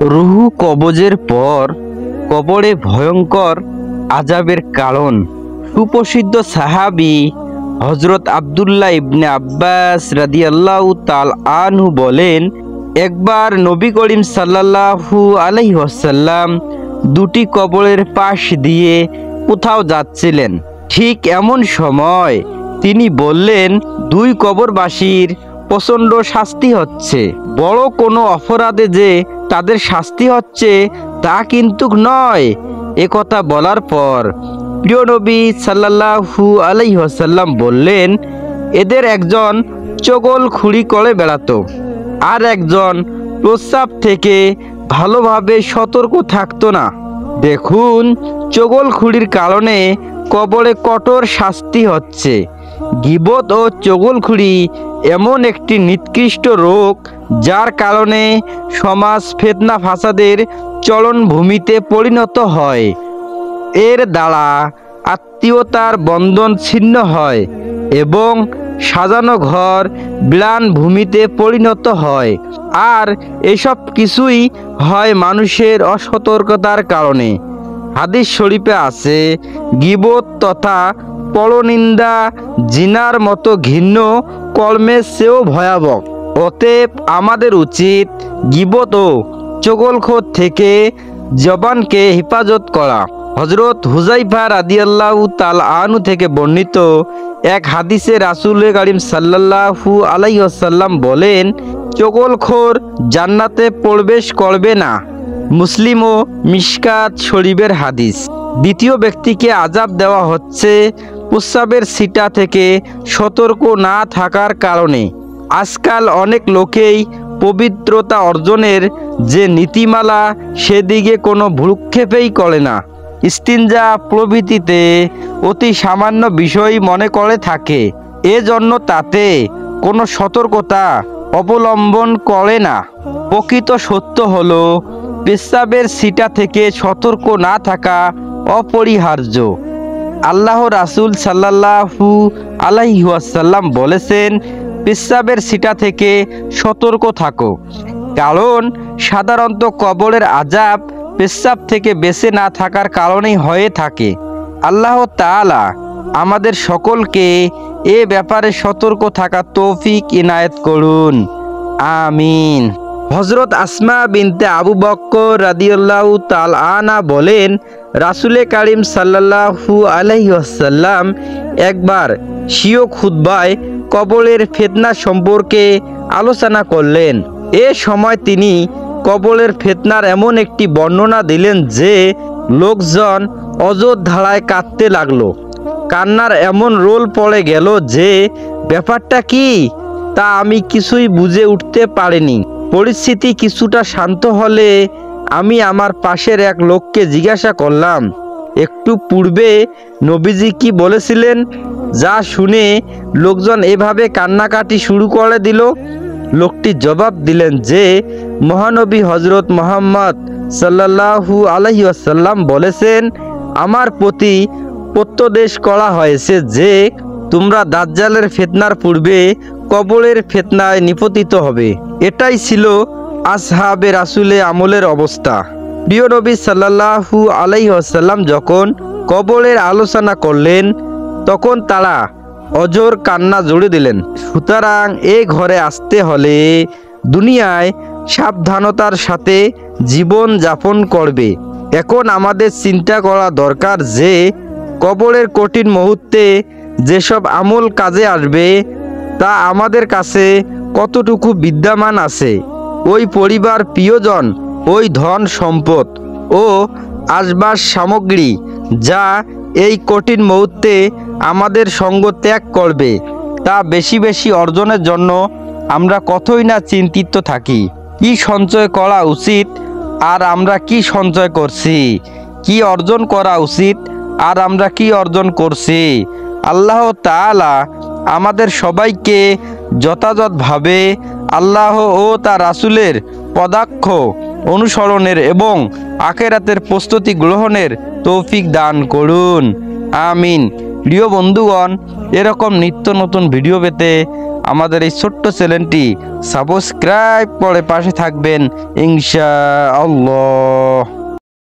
রুহু কবজের পর কবরে ভয়ঙ্কর আযাবের কারণ। সুপ্রসিদ্ধ সাহাবী হযরত আব্দুল্লাহ ইবনে আব্বাস রাদিয়াল্লাহু তাআলা আনহু বলেন, একবার নবী করিম সাল্লাল্লাহু আলাইহি ওয়াসাল্লাম দুটি কবরের পাশ দিয়ে কোথাও যাচ্ছিলেন। ঠিক এমন সময় তিনি বললেন, দুই কবরবাসীর প্রচণ্ড শাস্তি হচ্ছে। বড় কোনো অপরাধে যে তাদের শাস্তি হচ্ছে তা কিন্তু নয়। একথা বলার পর প্রিয় নবী সাল্লাল্লাহু আলাইহি ওয়াসাল্লাম বললেন, এদের একজন চগলখুরি করে বেড়াতো, আর একজন প্রস্রাব থেকে ভালোভাবে সতর্ক থাকতো না। দেখুন, চগলখুরির কারণে কবরে কঠোর শাস্তি হচ্ছে। গীবত ও চগলখুরি এমন একটি নিকৃষ্ট রোগ যার কারণে সমাজ ফিতনা ফাসাদের চলনভূমিতে পরিণত হয়। এর দ্বারা আত্মীয়তার বন্ধন ছিন্ন হয় এবং সাজানো ঘর ম্লান ভূমিতে পরিণত হয়। আর এসব কিছুই হয় মানুষের অসতর্কতার কারণে। হাদিস শরীফে আছে, গীবত তথা পরনিন্দা জিনার মতো ঘৃণ্য কর্মের চেয়েও ভয়াবহ। অতএব আমাদের উচিত গীবত ও চগলখোর থেকে জবানকে হেফাজত করা। হযরত হুযায়ফা রাদিয়াল্লাহু তাআলা আনহু থেকে বর্ণিত এক হাদিসে রাসূল কারীম সাল্লাল্লাহু আলাইহি ওয়াসাল্লাম বলেন, চগলখোর জান্নাতে প্রবেশ করবে না। মুসলিম ও মিশকাত শরীফের হাদিস। দ্বিতীয় ব্যক্তিকে আযাব দেওয়া হচ্ছে প্রস্রাবের ছিটা থেকে সতর্ক না থাকার কারণে। আজকাল অনেক লোকেই পবিত্রতা অর্জনের যে নীতিমালা সেদিকে কোনো ভ্রুক্ষেপই করে না। ইস্তিনজা প্রভৃতিতে অতি সামান্য বিষয় মনে করে থাকে, এজন্য তাতে কোনো সতর্কতা অবলম্বন করে না। প্রকৃত সত্য হলো পেশাবের ছিটা থেকে সতর্ক না থাকা অপরিহার্য। আল্লাহ রাসূল সাল্লাল্লাহু আলাইহি ওয়াসাল্লাম বলেছেন, পেশাবের ছিটা থেকে সতর্ক থাকো, কারণ সাধারণত কবরের আযাব পেশাব থেকে বেঁচে না থাকার কারণেই হয়ে থাকে। আল্লাহ তাআলা আমাদের সকলকে এ ব্যাপারে সতর্ক থাকা তৌফিক ইনায়েত করুন, আমিন। হযরত আসমা বিনতে আবু বকর রাদিয়াল্লাহু তাআলা আনহা বলেন, রাসূল কারীম সাল্লাল্লাহু আলাইহি ওয়াসাল্লাম একবার স্বীয় খুতবায় কবরের ফিতনা সম্পর্কে আলোচনা করলেন। এ সময় তিনি কবরের ফিতনার এমন একটি বর্ণনা দিলেন যে লোকজন অযোধ্ধায় কাঁদতে লাগলো। কান্নার এমন রোল পড়ে গেল যে ব্যাপারটা কি তা আমি কিছুই বুঝে উঠতে পারিনি। পরিস্থিতি কিছুটা শান্ত হলে আমি আমার পাশের এক লোককে জিজ্ঞাসা করলাম, একটু পূর্বে নবীজি কি বলেছিলেন? যা শুনে লোকজন এভাবে কান্নাকাটি শুরু করে দিল। লোকটি জবাব দিলেন যে মহানবী হযরত মুহাম্মদ সাল্লাল্লাহু আলাইহি ওয়াসাল্লাম বলেছেন, আমার প্রতি প্রত্যদেশ করা হয়েছে যে তোমরা দাজ্জালের ফিতনার পূর্বে কবরের ফিতনায় নিপতিত হবে। এটাই ছিল আসহাবে রাসূলের আমলের অবস্থা। প্রিয় নবী সাল্লাল্লাহু আলাইহি ওয়াসাল্লাম যখন কবরের আলোচনা করলেন তখন তারা অঝোর কান্না জুড়ে দিলেন। সুতরাং এ ঘরে আসতে হলে দুনিয়ায় সাবধানতার সাথে জীবন যাপন করবে। এখন আমাদের চিন্তা করা দরকার যে কবরের কঠিন মুহূর্তে যেসব আমল কাজে আসবে তা আমাদের কাছে কতটুকু বিদ্যমান আছে। ওই পরিবার, প্রিয়জন, ওই ধন সম্পদ ও আসবাস সামগ্রী যা এই কঠিন মুহূর্তে আমাদের সঙ্গ ত্যাগ করবে তা বেশি বেশি অর্জনের জন্য আমরা কতই না চিন্তিত থাকি। কি সঞ্চয় করা উচিত আর আমরা কি সঞ্চয় করছি, কি অর্জন করা উচিত আর আমরা কি অর্জন করছি। আল্লাহ তাআলা আমাদের সবাইকে যথাযথভাবে আল্লাহ ও তার রাসূলের পদাক্ষ অনুসরণের এবং আখিরাতের প্রস্তুতি গ্রহণের তৌফিক দান করুন, আমিন। প্রিয় বন্ধুগণ, এরকম নিত্য নতুন ভিডিও পেতে আমাদের এই ছোট্ট চ্যানেলটি সাবস্ক্রাইব করে পাশে থাকবেন ইনশাআল্লাহ।